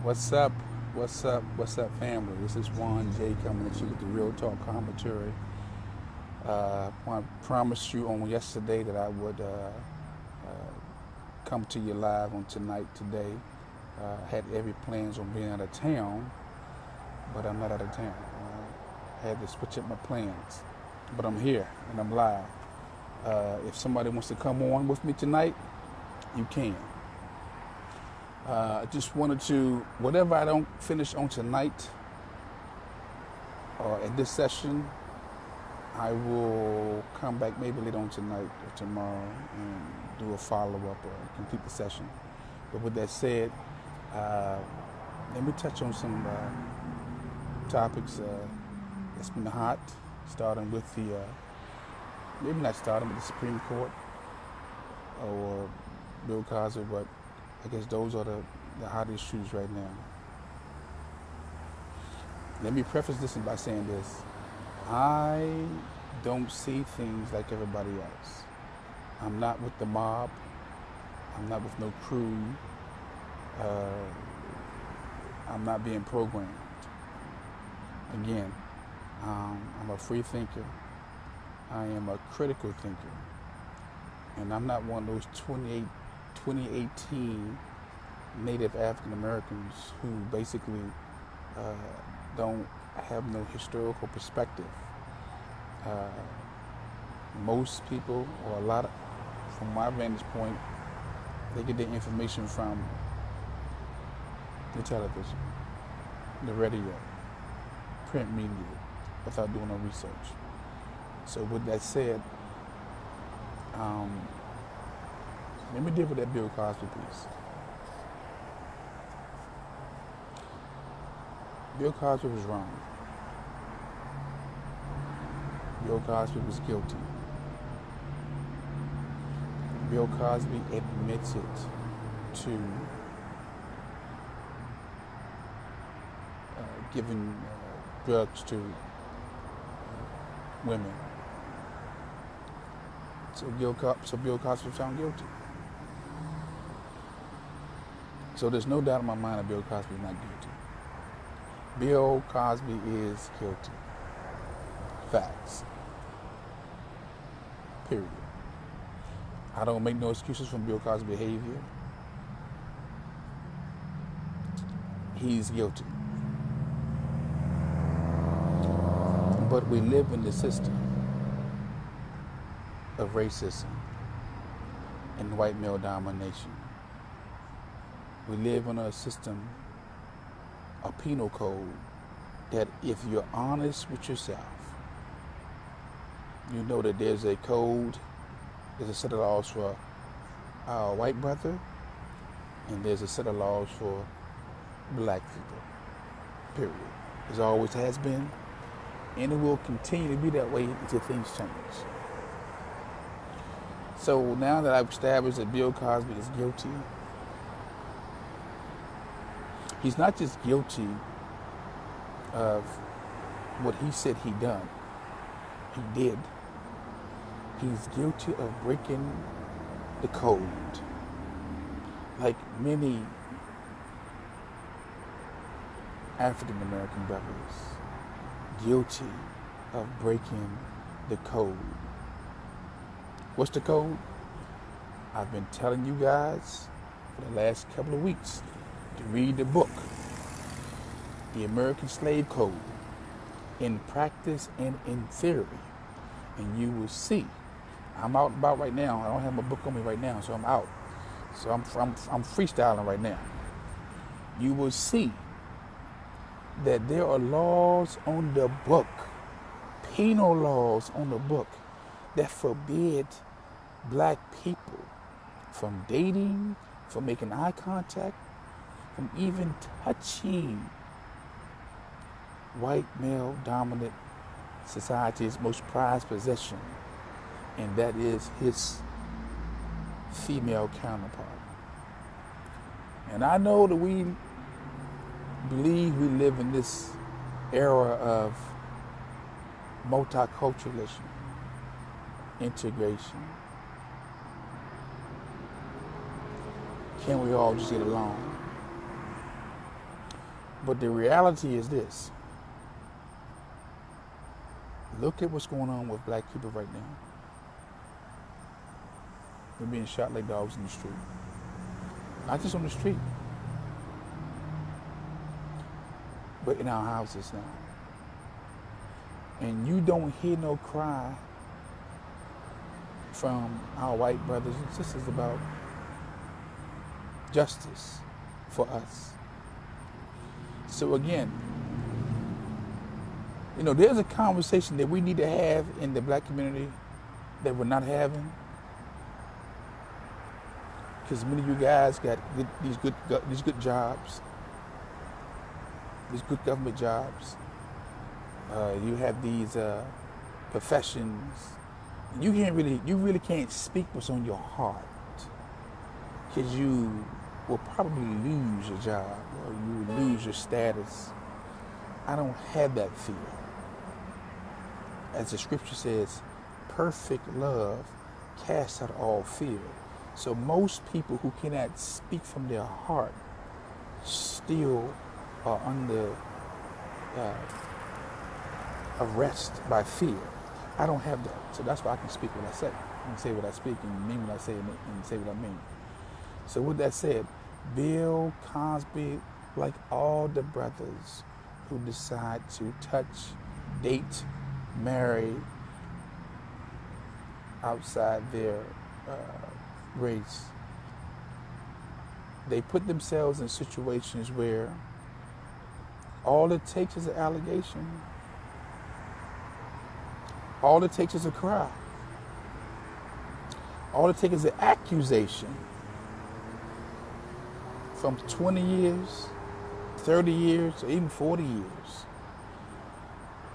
What's up? What's up, family? This is Juan J coming at you with the Real Talk commentary. I promised you on yesterday that I would come to you live on today. Had every plans on being out of town, but I'm not out of town. I had to switch up my plans, but I'm here and I'm live. If somebody wants to come on with me tonight, you can. I just wanted to, whatever I don't finish on tonight or at this session, I will come back maybe later on tonight or tomorrow and do a follow-up or complete the session. But with that said, let me touch on some topics that's been hot, starting with maybe not starting with the Supreme Court or Bill Cosby, but I guess those are the hot issues right now. Let me preface this by saying this. I don't see things like everybody else. I'm not with the mob. I'm not with no crew. I'm not being programmed. Again, I'm a free thinker. I am a critical thinker. And I'm not one of those 2018 Native African Americans who basically don't have no historical perspective. Most people, or a lot of, from my vantage point, they get their information from the television, the radio, print media, without doing no research. So with that said, let me deal with that Bill Cosby piece. Bill Cosby was wrong. Bill Cosby was guilty. Bill Cosby admitted to giving drugs to women. So Bill Cosby was found guilty. So there's no doubt in my mind that Bill Cosby is not guilty. Bill Cosby is guilty. Facts. Period. I don't make no excuses for Bill Cosby's behavior. He's guilty. But we live in the system of racism and white male domination. We live in a system, a penal code, that if you're honest with yourself, you know that there's a code, there's a set of laws for our white brother, and there's a set of laws for black people, period. As always has been, and it will continue to be that way until things change. So now that I've established that Bill Cosby is guilty, he's not just guilty of what he said he done. He did. He's guilty of breaking the code. Like many African American brothers, guilty of breaking the code. What's the code? I've been telling you guys for the last couple of weeks to read the book, The American Slave Code, in practice and in theory, and you will see. I'm out and about right now. I don't have my book on me right now, so I'm out. So I'm freestyling right now. You will see that there are laws on the book, penal laws on the book, that forbid black people from dating, from making eye contact, from even touching white male dominant society's most prized possession, and that is his female counterpart. And I know that we believe we live in this era of multiculturalism, integration. Can we all just get along? But the reality is this. Look at what's going on with black people right now. They're being shot like dogs in the street. Not just on the street, but in our houses now. And you don't hear no cry from our white brothers and sisters about justice for us. So again, there's a conversation that we need to have in the black community that we're not having. Because many of you guys got these good jobs, these good government jobs. You have these professions. You really can't speak what's on your heart, because you will probably lose your job or you will lose your status. I don't have that fear. As the scripture says, perfect love casts out all fear. So most people who cannot speak from their heart still are under arrest by fear. I don't have that. So that's why I can speak what I say. I can say what I speak and mean what I say and say what I mean. So with that said, Bill Cosby, like all the brothers who decide to touch, date, marry outside their race, they put themselves in situations where all it takes is an allegation. All it takes is a cry. All it takes is an accusation. From 20 years, 30 years, or even 40 years.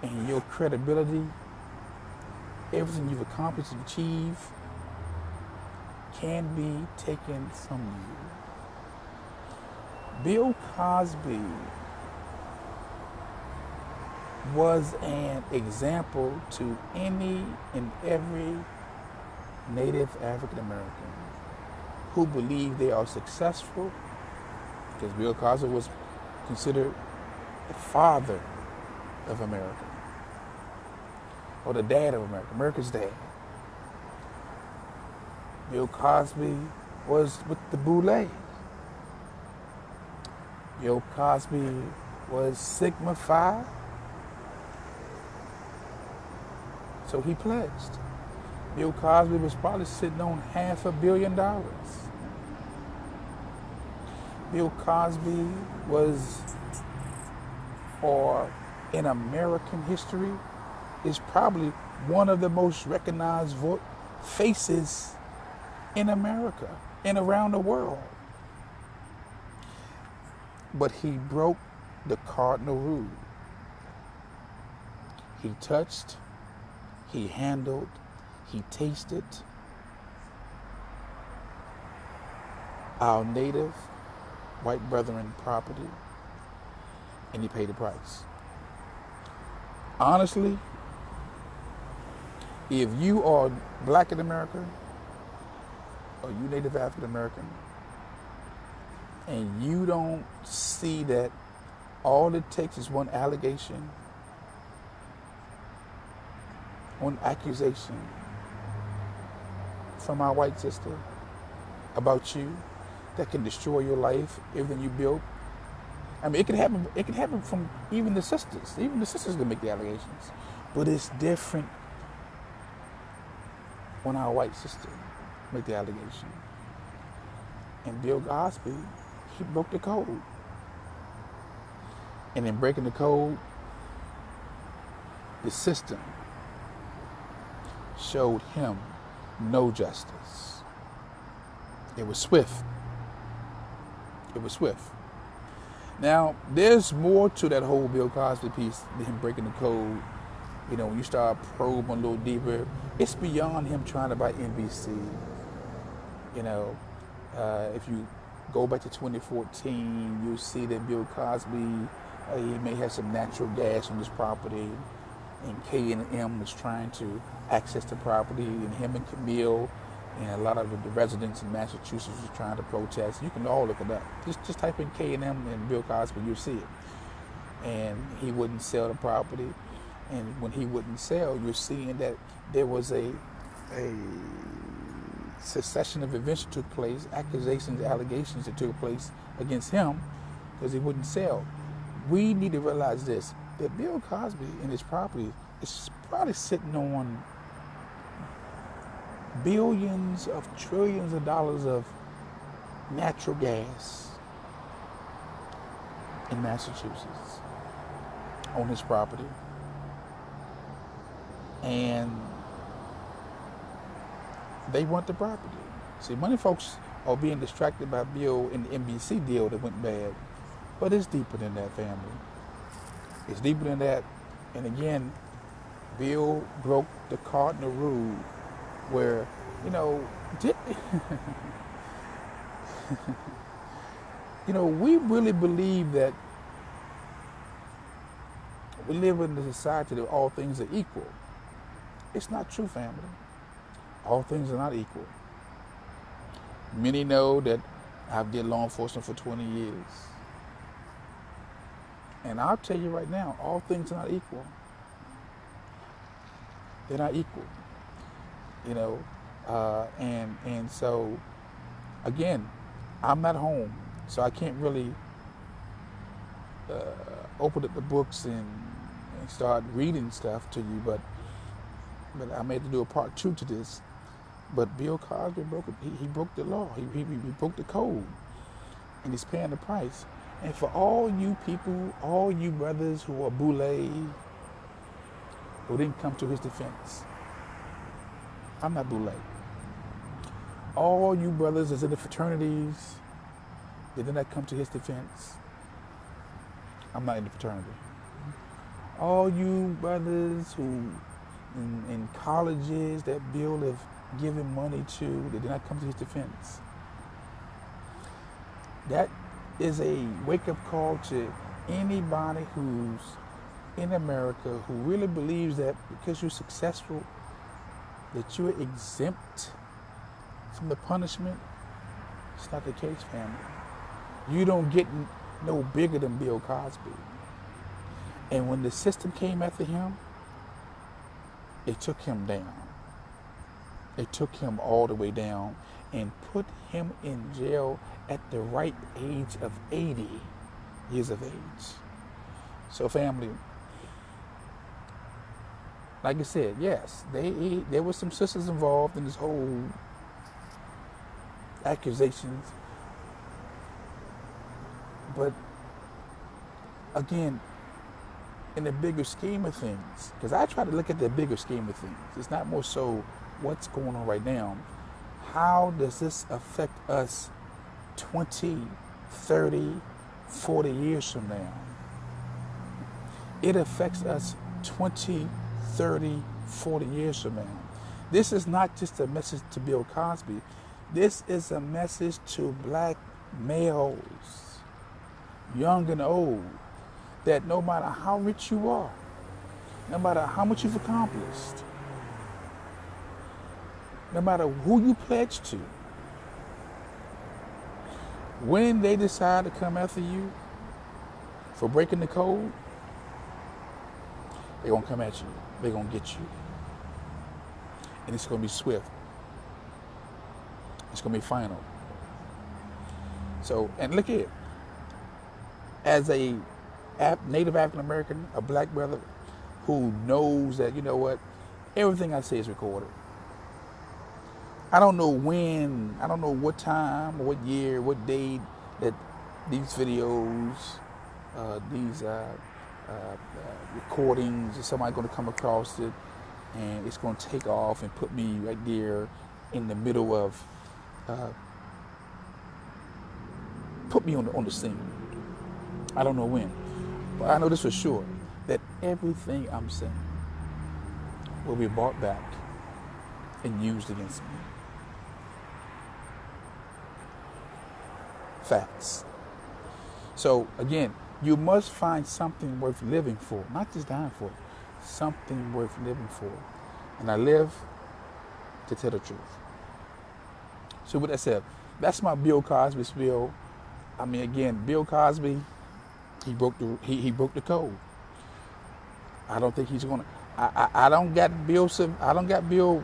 And your credibility, everything you've accomplished and achieved, can be taken from you. Bill Cosby was an example to any and every Native African American who believe they are successful, because Bill Cosby was considered the father of America, or the dad of America, America's dad. Bill Cosby was with the Boulay. Bill Cosby was Sigma Phi. So he pledged. Bill Cosby was probably sitting on $500 million. Bill Cosby was, or in American history, is probably one of the most recognized faces in America and around the world. But he broke the cardinal rule. He touched, he handled, he tasted our native white brethren property, and he paid the price. Honestly, if you are black in America, or you Native African American, and you don't see that all it takes is one allegation, one accusation from our white sister about you that can destroy your life, everything you built. I mean, it can happen from even the sisters. Even the sisters can make the allegations. But it's different when our white sister make the allegation. And Bill Cosby, he broke the code. And in breaking the code, the system showed him no justice. It was swift. It was swift. Now, there's more to that whole Bill Cosby piece than him breaking the code. You know, when you start probing a little deeper, it's beyond him trying to buy NBC. You know, if you go back to 2014, you'll see that Bill Cosby, he may have some natural gas on his property, and K&M was trying to access the property, and him and Camille and a lot of the residents in Massachusetts were trying to protest. You can all look it up. Just type in K&M and Bill Cosby, you'll see it. and he wouldn't sell the property. And when he wouldn't sell, you're seeing that there was a succession of events that took place, accusations, allegations that took place against him because he wouldn't sell. We need to realize this, that Bill Cosby and his property is probably sitting on billions of trillions of dollars of natural gas in Massachusetts on his property. And they want the property. See, many folks are being distracted by Bill and the NBC deal that went bad. But it's deeper than that, family. It's deeper than that. And again, Bill broke the cardinal rule where, we really believe that we live in a society that all things are equal. It's not true, family. All things are not equal. Many know that I've did law enforcement for 20 years. And I'll tell you right now, all things are not equal. They're not equal. And so, again, I'm not home, so I can't really open up the books and start reading stuff to you, but I may have to do a part 2 to this. But Bill Cosby broke it. He broke the law. He broke the code, and he's paying the price. And for all you people, all you brothers who are boule, who didn't come to his defense, I'm not boule. All you brothers that's in the fraternities that did not come to his defense, I'm not in the fraternity. All you brothers who in colleges that Bill have given money to that did not come to his defense, that is a wake-up call to anybody who's in America who really believes that because you're successful, that you're exempt from the punishment. It's not the case, family. You don't get no bigger than Bill Cosby. And when the system came after him, it took him down. It took him all the way down and put him in jail at the right age of 80 years of age. So family, like I said, yes, there were some sisters involved in this whole accusations. But again, in the bigger scheme of things, because I try to look at the bigger scheme of things. It's not more so what's going on right now. How does this affect us 20, 30, 40 years from now? It affects us 20, 30, 40 years from now. This is not just a message to Bill Cosby. This is a message to black males, young and old, that no matter how rich you are, no matter how much you've accomplished, no matter who you pledge to, when they decide to come after you for breaking the code, they're going to come at you. They're going to get you. And it's going to be swift. It's going to be final. So, and look here. As a native African American, a black brother who knows that, you know what, everything I say is recorded. I don't know when, I don't know what time, or what year, what date that these videos, these recordings, somebody's going to come across it, and it's going to take off and put me right there in the middle of, put me on the scene. I don't know when, but I know this for sure, that everything I'm saying will be brought back and used against me. Facts. So again, you must find something worth living for, not just dying for, something worth living for. And I live to tell the truth. So with that said, that's my Bill Cosby spiel. I mean, again, Bill Cosby, He broke the code. I don't think he's gonna. I don't got Bill. I don't got Bill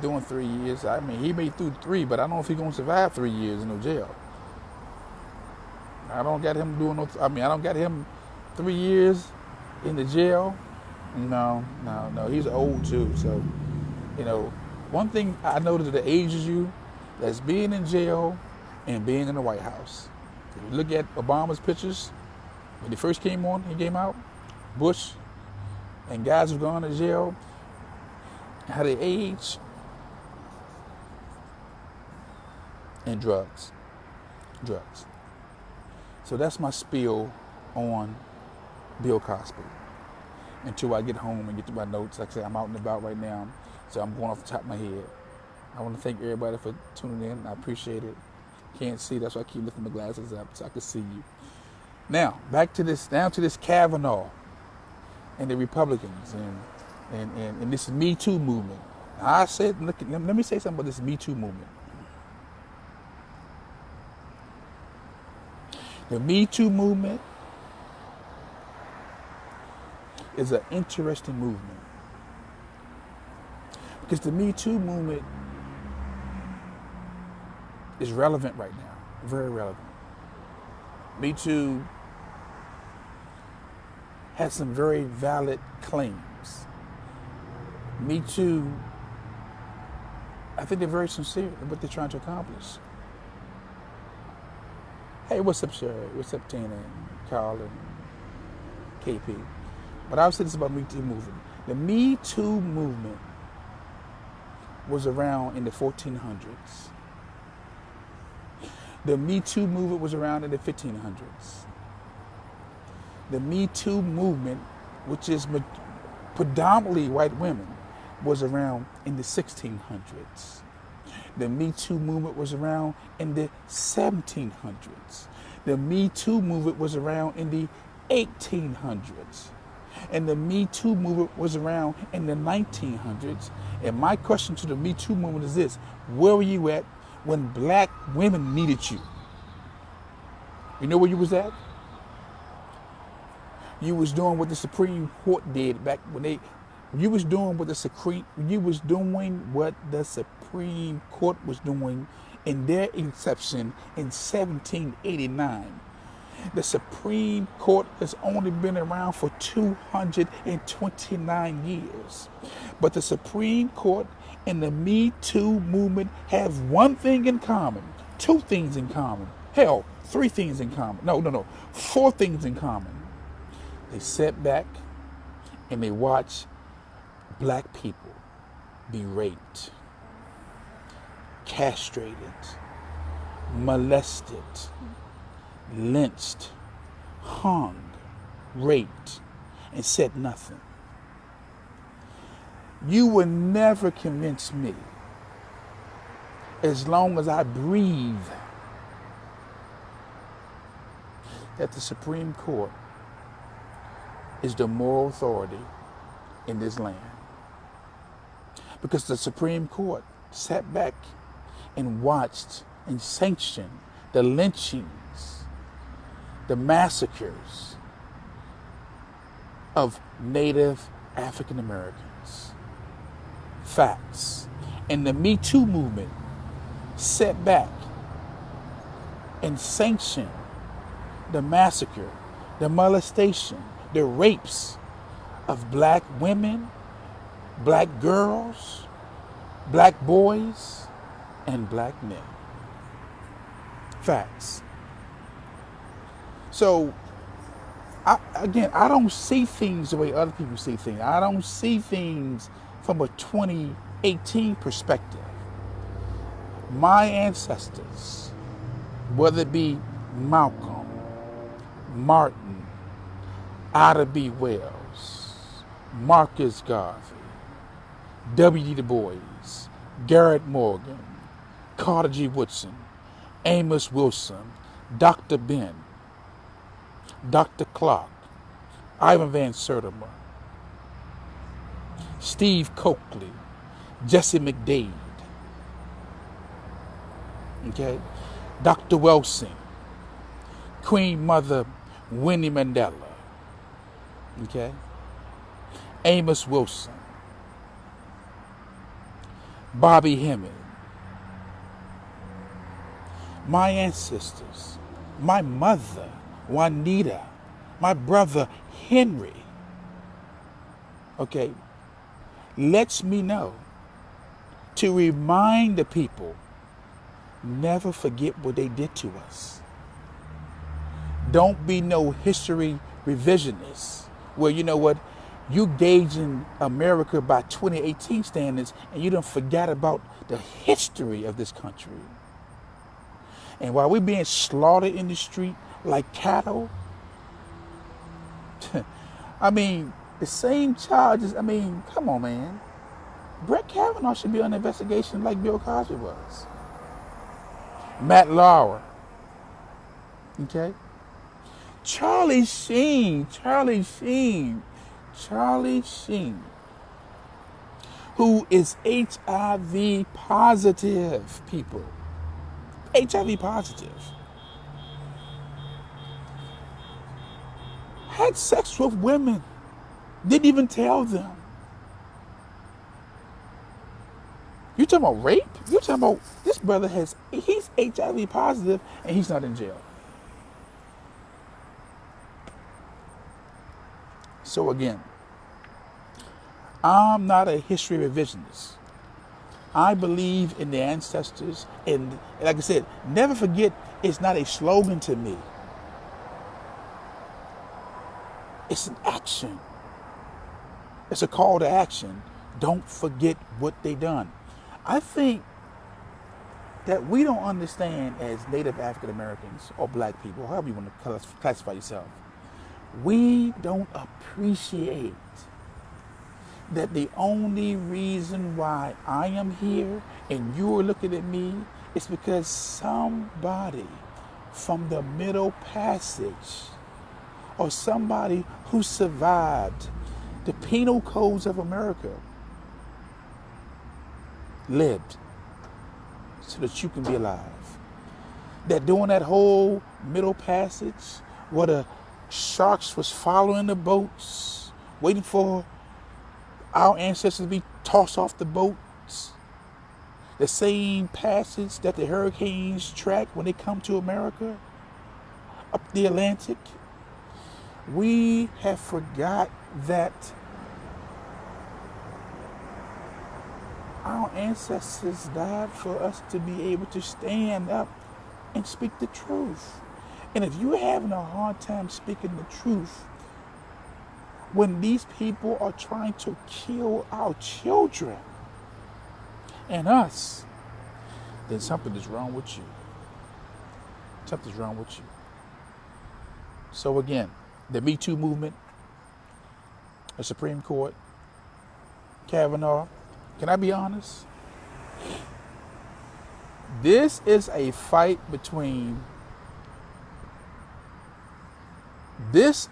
doing 3 years. I mean, he made through 3, but I don't know if he's gonna survive 3 years in no jail. I don't got him doing no. I mean, I don't got him 3 years in the jail. No. He's old too. So, one thing I noticed that ages you, that's being in jail and being in the White House. If you look at Obama's pictures when he first came out, Bush, and guys who've gone to jail, how they age, and drugs. So that's my spiel on Bill Cosby. Until I get home and get to my notes. Like I said, I'm out and about right now, so I'm going off the top of my head. I want to thank everybody for tuning in. I appreciate it. Can't see, that's why I keep lifting my glasses up so I can see you. Now, down to this Kavanaugh and the Republicans and this Me Too movement. I said, let me say something about this Me Too movement. The Me Too movement is an interesting movement. Because the Me Too movement is relevant right now, very relevant. Me Too has some very valid claims. Me Too, I think they're very sincere in what they're trying to accomplish. Hey, what's up, Sherry? What's up, Tina and Carl and KP? But I'll say this about Me Too movement. The Me Too movement was around in the 1400s. The Me Too movement was around in the 1500s. The Me Too movement, which is predominantly white women, was around in the 1600s. The Me Too movement was around in the 1700s. The Me Too movement was around in the 1800s. And the Me Too movement was around in the 1900s. And my question to the Me Too movement is this: where were you at when black women needed you? You know where you was at? You was doing what the Supreme Court did back when you was doing what the Supreme Court was doing in their inception in 1789. The Supreme Court has only been around for 229 years. But the Supreme Court and the Me Too movement have one thing in common, 2 things in common. Hell, 3 things in common. No, 4 things in common. They sat back and they watched black people be raped, castrated, molested, lynched, hung, raped, and said nothing. You will never convince me, as long as I breathe, that the Supreme Court is the moral authority in this land. Because the Supreme Court sat back and watched and sanctioned the lynchings, the massacres of Native African Americans. Facts. And the Me Too movement sat back and sanctioned the massacre, the molestation, the rapes of black women, black girls, black boys, and black men. Facts. So, I don't see things the way other people see things. I don't see things from a 2018 perspective. My ancestors, whether it be Malcolm, Martin, Ida B. Wells, Marcus Garvey, W.D. Du Bois, Garrett Morgan, Carter G. Woodson, Amos Wilson, Dr. Ben, Dr. Clark, Ivan Van Sertima, Steve Coakley, Jesse McDade, okay, Dr. Welsing, Queen Mother Winnie Mandela, okay, Amos Wilson, Bobby Hemming, my ancestors, my mother, Juanita, my brother, Henry, okay, lets me know to remind the people, never forget what they did to us. Don't be no history revisionist where, you know what, you gauging America by 2018 standards and you don't forget about the history of this country. And while we're being slaughtered in the street like cattle, I mean, the same charges, I mean, come on, man. Bret Kavanaugh should be on an investigation like Bill Cosby was. Matt Lauer, okay? Charlie Sheen, who is HIV positive, people. HIV positive. Had sex with women. Didn't even tell them. You talking about rape? You talking about this brother he's HIV positive and he's not in jail. So again, I'm not a history revisionist. I believe in the ancestors, and like I said, never forget is not a slogan to me. It's an action. It's a call to action. Don't forget what they done. I think that we don't understand as Native African Americans or black people, however you want to classify yourself, we don't appreciate that the only reason why I am here and you're looking at me is because somebody from the Middle Passage or somebody who survived the penal codes of America lived so that you can be alive. That during that whole Middle Passage where the sharks was following the boats, waiting for our ancestors to be tossed off the boats, the same passage that the hurricanes track when they come to America, up the Atlantic, we have forgot that our ancestors died for us to be able to stand up and speak the truth. And if you're having a hard time speaking the truth, when these people are trying to kill our children and us, then something is wrong with you. Something's wrong with you. So again, the Me Too movement, the Supreme Court, Kavanaugh, can I be honest? This is a fight between the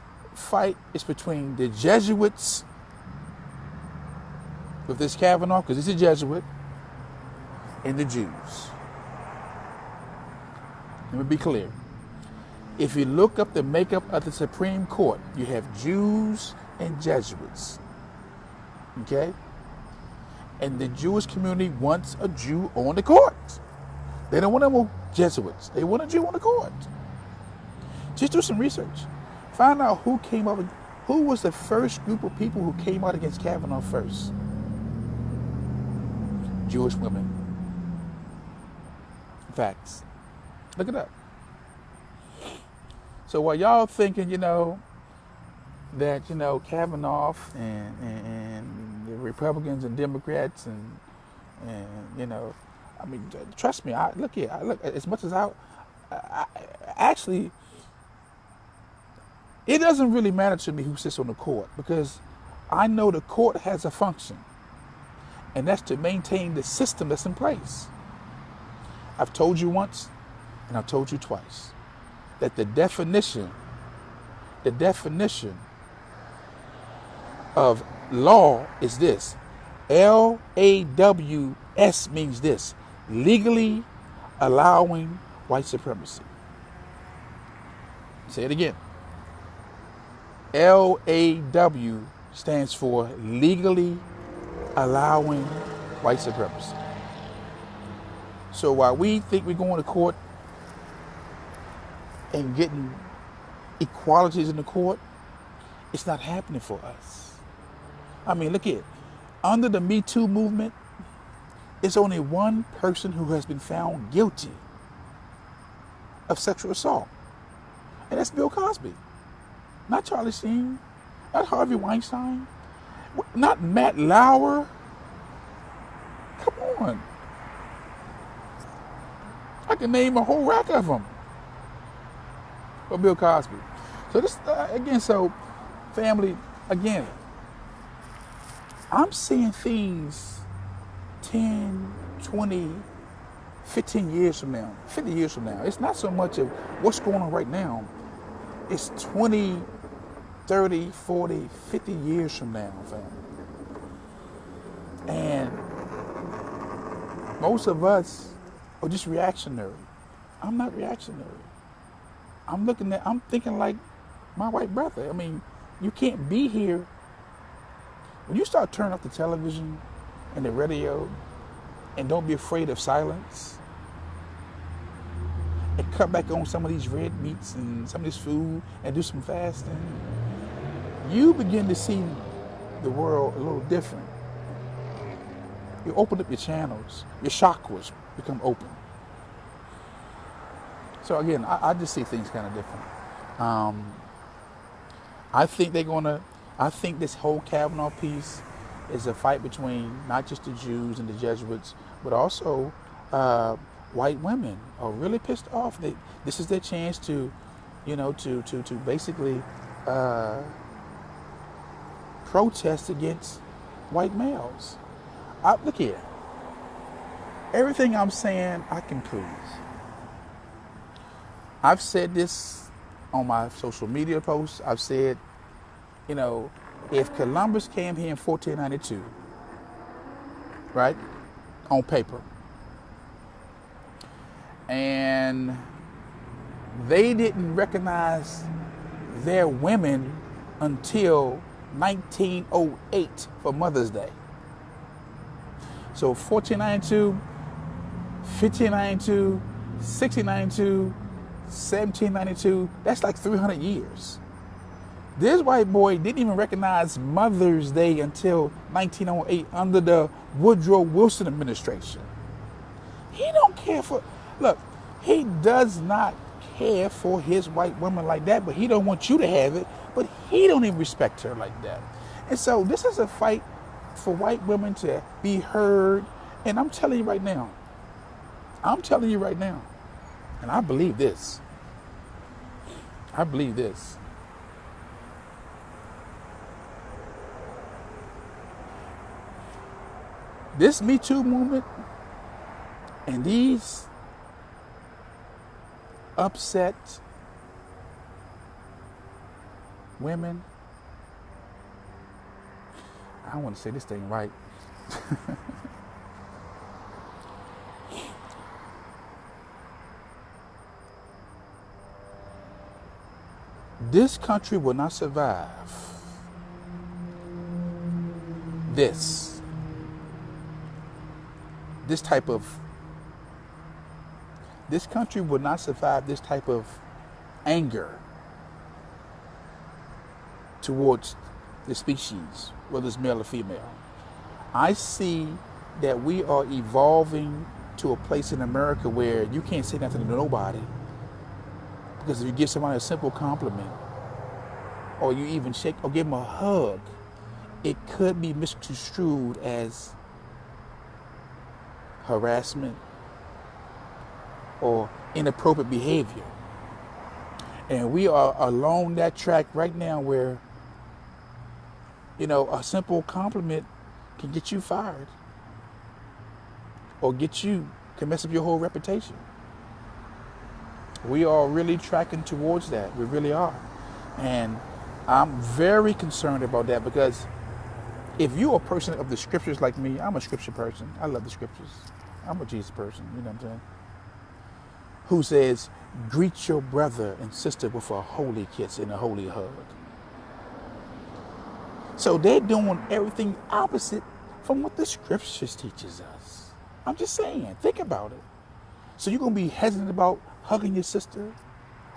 Jesuits with this Kavanaugh, because he's a Jesuit, and the Jews. Let me be clear. If you look up the makeup of the Supreme Court, you have Jews and Jesuits. Okay? And the Jewish community wants a Jew on the court. They don't want no Jesuits. They want a Jew on the court. Just do some research. Find out who was the first group of people who came out against Kavanaugh first. Jewish women. Facts. Look it up. So while y'all thinking, that, Kavanaugh and the Republicans and Democrats and I mean, trust me, look as much as I actually, it doesn't really matter to me who sits on the court, because I know the court has a function, and that's to maintain the system that's in place. I've told you once, and I've told you twice, that the definition of law is this. LAWS means this: legally allowing white supremacy. Say it again. LAW stands for legally allowing white supremacy. So while we think we're going to court and getting equalities in the court, it's not happening for us. I mean, look here. Under the Me Too movement, it's only one person who has been found guilty of sexual assault. And that's Bill Cosby. Not Charlie Sheen, not Harvey Weinstein, not Matt Lauer. Come on. I can name a whole rack of them. For Bill Cosby. So this, again, so family, again, I'm seeing things 10, 20, 15 years from now, 50 years from now. It's not so much of what's going on right now. It's 20, 30, 40, 50 years from now, family. And most of us are just reactionary. I'm not reactionary. I'm thinking like my white brother. I mean, you can't be here. When you start turning off the television and the radio and don't be afraid of silence and cut back on some of these red meats and some of this food and do some fasting, you begin to see the world a little different. You open up your channels, your chakras become open. So again, I just see things kind of different. I think I think this whole Kavanaugh piece is a fight between not just the Jews and the Jesuits, but also white women are really pissed off. This is their chance to basically protest against white males. Look here. Everything I'm saying, I can prove. I've said this on my social media posts. I've said, if Columbus came here in 1492, right, on paper, and they didn't recognize their women until 1908 for Mother's Day. So 1492, 1592, 1692, 1792, that's like 300 years. This white boy didn't even recognize Mother's Day until 1908 under the Woodrow Wilson administration. He don't care he does not care for his white woman like that, but he don't want you to have it, but he don't even respect her like that. And so this is a fight for white women to be heard. And I'm telling you right now, and I believe this. This Me Too movement and these upset women, I want to say this thing right. This country will not survive this country would not survive this type of anger towards the species, whether it's male or female. I see that we are evolving to a place in America where you can't say nothing to nobody, because if you give somebody a simple compliment, or you even shake or give them a hug, it could be misconstrued as harassment or inappropriate behavior. And we are along that track right now where, a simple compliment can get you fired or can mess up your whole reputation. We are really tracking towards that. We really are. And I'm very concerned about that, because if you're a person of the scriptures like me, I'm a scripture person. I love the scriptures. I'm a Jesus person, you know what I'm saying? Who says, Greet your brother and sister with a holy kiss and a holy hug. So they're doing everything opposite from what the scriptures teaches us. I'm just saying, think about it. So you're going to be hesitant about hugging your sister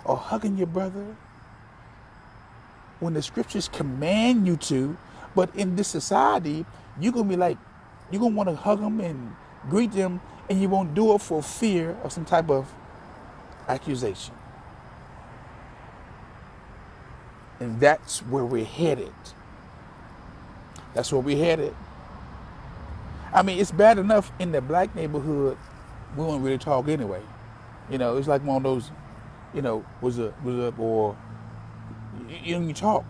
or hugging your brother when the scriptures command you to, but in this society, you're going to be like, you're going to want to hug them and greet them, and you won't do it for fear of some type of accusation. And that's where we're headed. That's where we're headed. I mean, it's bad enough in the black neighborhood, we won't really talk anyway. You know, it's like one of those, you know, what's up, or you talk.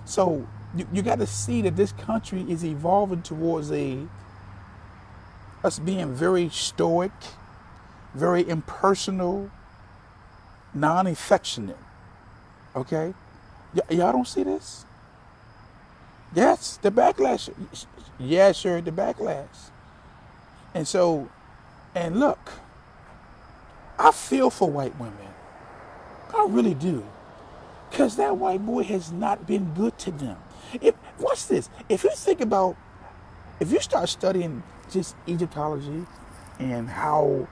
So you got to see that this country is evolving towards us being very stoic, very impersonal, non-affectionate. Okay? Y'all don't see this? Yes, the backlash. Yeah, sure, the backlash. And so, and look, I feel for white women. I really do. Because that white boy has not been good to them. Watch this. If you think about, if you start studying just Egyptology and how,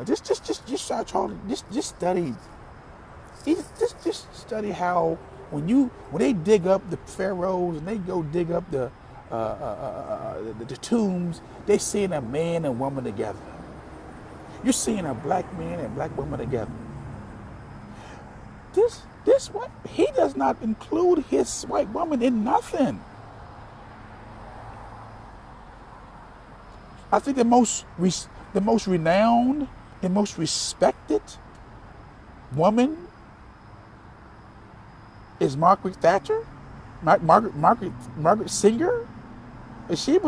just start talking, just study how when they dig up the pharaohs and they go dig up the tombs, they seeing a man and woman together. You're seeing a black man and black woman together. This one, he does not include his white woman in nothing. I think the most renowned, the most respected woman is Margaret Thatcher, Margaret Singer. And she's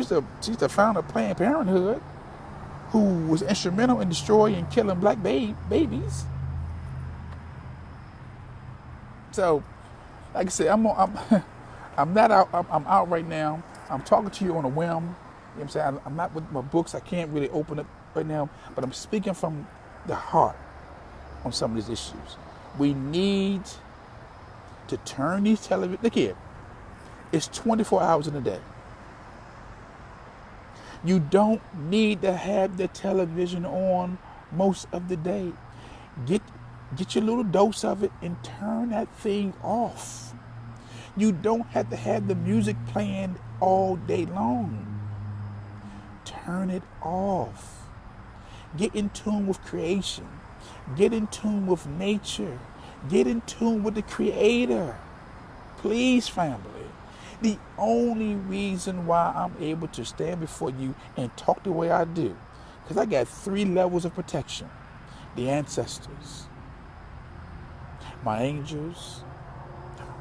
the founder of Planned Parenthood, who was instrumental in destroying and killing black babies. So, like I said, I'm not out. I'm out right now. I'm talking to you on a whim. You know what I'm saying? I'm not with my books. I can't really open up right now, but I'm speaking from the heart on some of these issues. We need to turn these television. Look here. It's 24 hours in a day. You don't need to have the television on most of the day. Get your little dose of it and turn that thing off. You don't have to have the music playing all day long. Turn it off. Get in tune with creation. Get in tune with nature. Get in tune with the Creator. Please, family. The only reason why I'm able to stand before you and talk the way I do, because I got 3 levels of protection. The ancestors, my angels,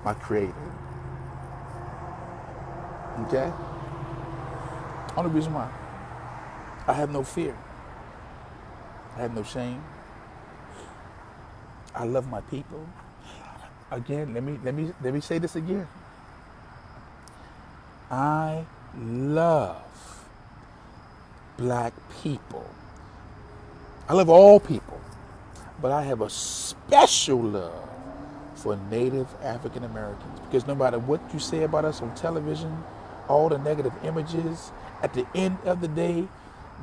my Creator. Okay? Only reason why. I have no fear. I have no shame. I love my people. Again, let me say this again. I love black people. I love all people, but I have a special love for Native African Americans, because no matter what you say about us on television, all the negative images, at the end of the day,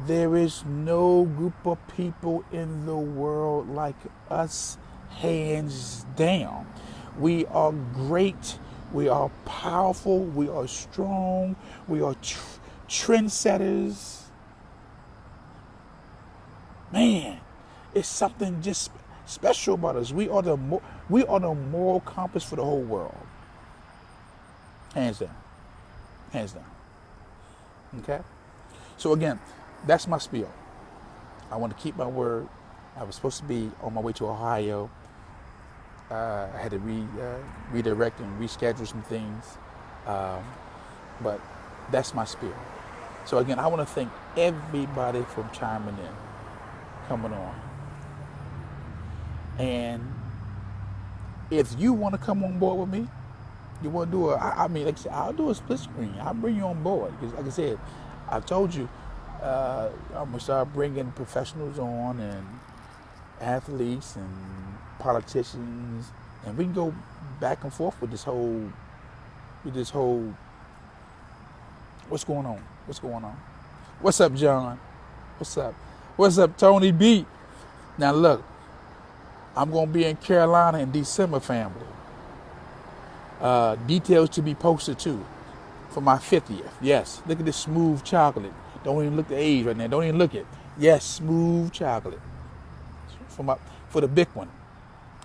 there is no group of people in the world like us, hands down. We are great. We are powerful. We are strong. We are trendsetters. Man, it's something just special about us. We are the moral compass for the whole world. Hands down. Hands down. Okay? So again, that's my spiel. I want to keep my word. I was supposed to be on my way to Ohio. I had to redirect and reschedule some things. But that's my spiel. So again, I want to thank everybody for chiming in, coming on. And if you want to come on board with me, you want to do like I said, I'll do a split screen. I'll bring you on board. Because like I said, I told you, I'm going to start bringing professionals on, athletes and politicians, and we can go back and forth with this whole, what's going on? What's going on? What's up, John? What's up? What's up, Tony B? Now look, I'm going to be in Carolina in December, family. Details to be posted too for my 50th. Yes, look at this smooth chocolate. Don't even look the age right now. Don't even look it. Yes, smooth chocolate for the big one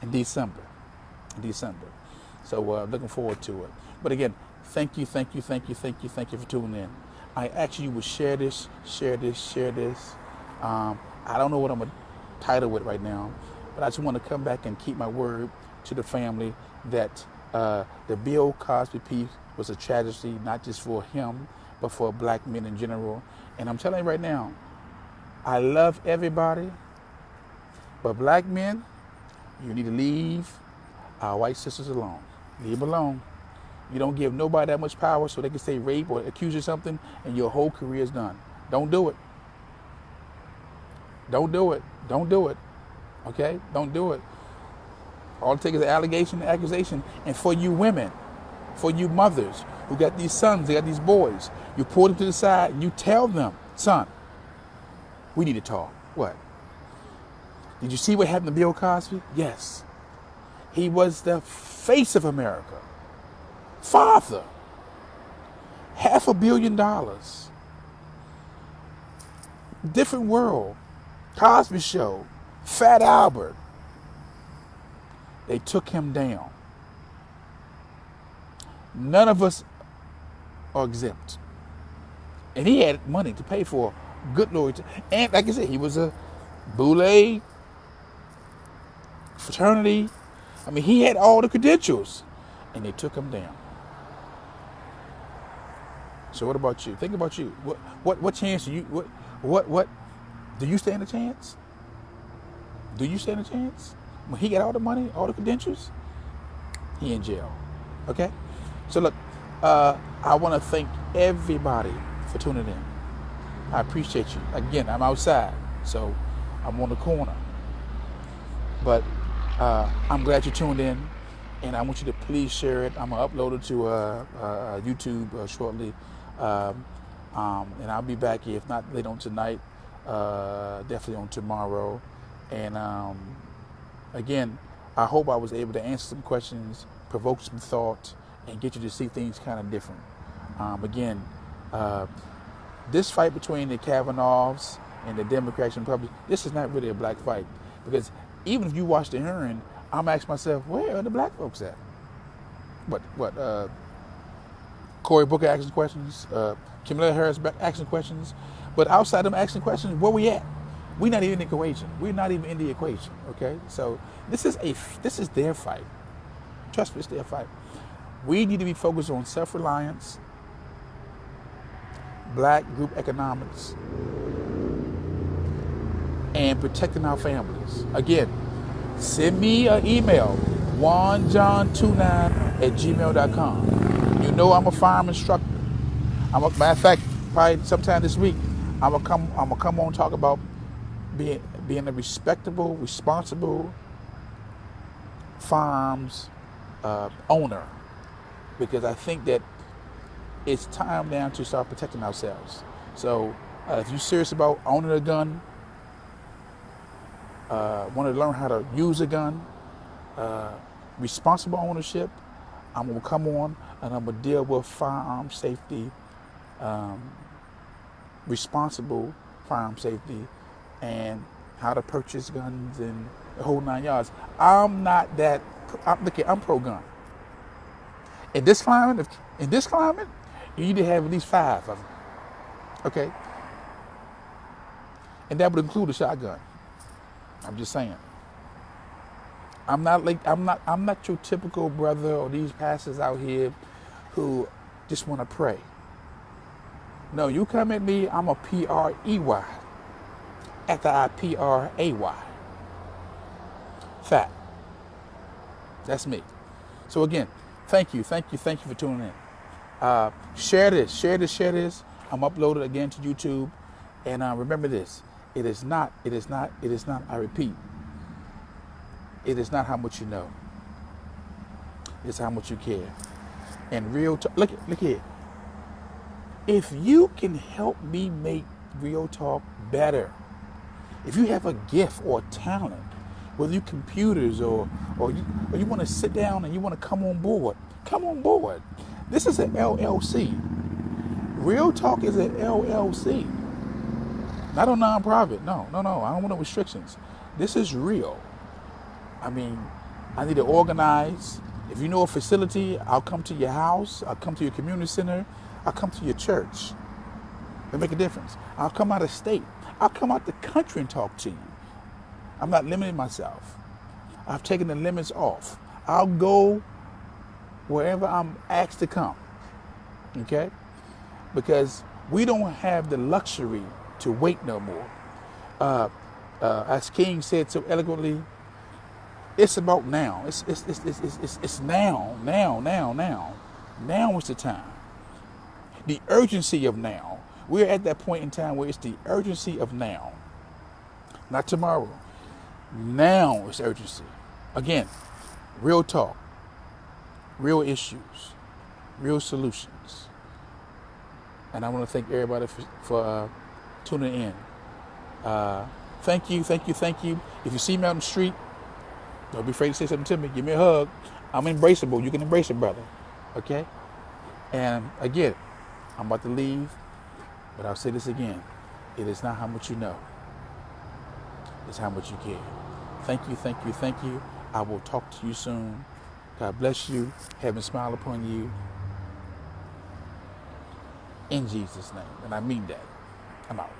in December. So looking forward to it. But again, thank you for tuning in. I ask you would share this. I don't know what I'm gonna title it right now, but I just want to come back and keep my word to the family that the Bill Cosby piece was a tragedy, not just for him, but for black men in general. And I'm telling you right now, I love everybody, but black men, you need to leave our white sisters alone. Leave them alone. You don't give nobody that much power so they can say rape or accuse you of something and your whole career is done. Don't do it. Don't do it. Okay? Don't do it. All it takes is an allegation, an accusation. And for you women, for you mothers who got these sons, they got these boys, you pull them to the side and you tell them, son, we need to talk. What? Did you see what happened to Bill Cosby? Yes. He was the face of America. Father. $500 million. Different world. Cosby Show. Fat Albert. They took him down. None of us are exempt. And he had money to pay for good lawyer. And like I said, he was a Boule fraternity. I mean, he had all the credentials. And they took him down. So what about you? Think about you. What chance do you, what, do you stand a chance? Do you stand a chance? When he got all the money, all the credentials, he in jail. Okay? So look, I want to thank everybody for tuning in. I appreciate you. Again, I'm outside, so I'm on the corner. But I'm glad you tuned in, and I want you to please share it. I'm going to upload it to YouTube shortly. And I'll be back here, if not later on tonight, definitely on tomorrow. And again, I hope I was able to answer some questions, provoke some thought, and get you to see things kind of different. Again, this fight between the Kavanaughs and the Democrats and Republicans, this is not really a black fight. Because even if you watch the hearing, I'm asking myself, where are the black folks at? Cory Booker asking questions, Kamala Harris asking questions. But outside them asking questions, where we at? We're not even in the equation. We're not even in the equation, okay? So this is their fight. Trust me, it's their fight. We need to be focused on self-reliance, black group economics, and protecting our families. Again, send me an email, juanjohn29@gmail.com. You know I'm a firearm instructor. Matter of fact, probably sometime this week, I'm gonna come on and talk about being a respectable, responsible firearms owner, because I think that it's time now to start protecting ourselves. So if you're serious about owning a gun, want to learn how to use a gun, responsible ownership, I'm going to come on and I'm going to deal with firearm safety, responsible firearm safety, and how to purchase guns and the whole 9 yards. I'm pro-gun. In this climate, you need to have at least 5 of them. Okay? And that would include a shotgun. I'm just saying. I'm not your typical brother or these pastors out here who just want to pray. No, you come at me, I'm a P-R-E-Y after I P-R-A-Y. Fact. That's me. So again, thank you for tuning in. Share this. I'm uploaded again to YouTube. And remember this, it is not, I repeat, It is not how much you know. It's how much you care. And real talk, look here. If you can help me make real talk better, if you have a gift or a talent, whether you computers or you want to sit down and you want to come on board, come on board. This is an LLC. Real talk is an LLC. Not a nonprofit. No. I don't want no restrictions. This is real. I mean, I need to organize. If you know a facility, I'll come to your house. I'll come to your community center. I'll come to your church. It'll make a difference. I'll come out of state. I'll come out the country and talk to you. I'm not limiting myself. I've taken the limits off. I'll go wherever I'm asked to come. Okay? Because we don't have the luxury to wait no more. As King said so eloquently, it's about now. It's now. Now is the time. The urgency of now. We're at that point in time where it's the urgency of now. Not tomorrow. Now is urgency. Again, real talk, real issues, real solutions. And I want to thank everybody for tuning in. Thank you. If you see me out on the street, don't be afraid to say something to me. Give me a hug. I'm embraceable. You can embrace it, brother. Okay? And again, I'm about to leave, but I'll say this again. It is not how much you know. It's how much you care. Thank you. I will talk to you soon. God bless you. Heaven smile upon you. In Jesus' name. And I mean that. I'm out.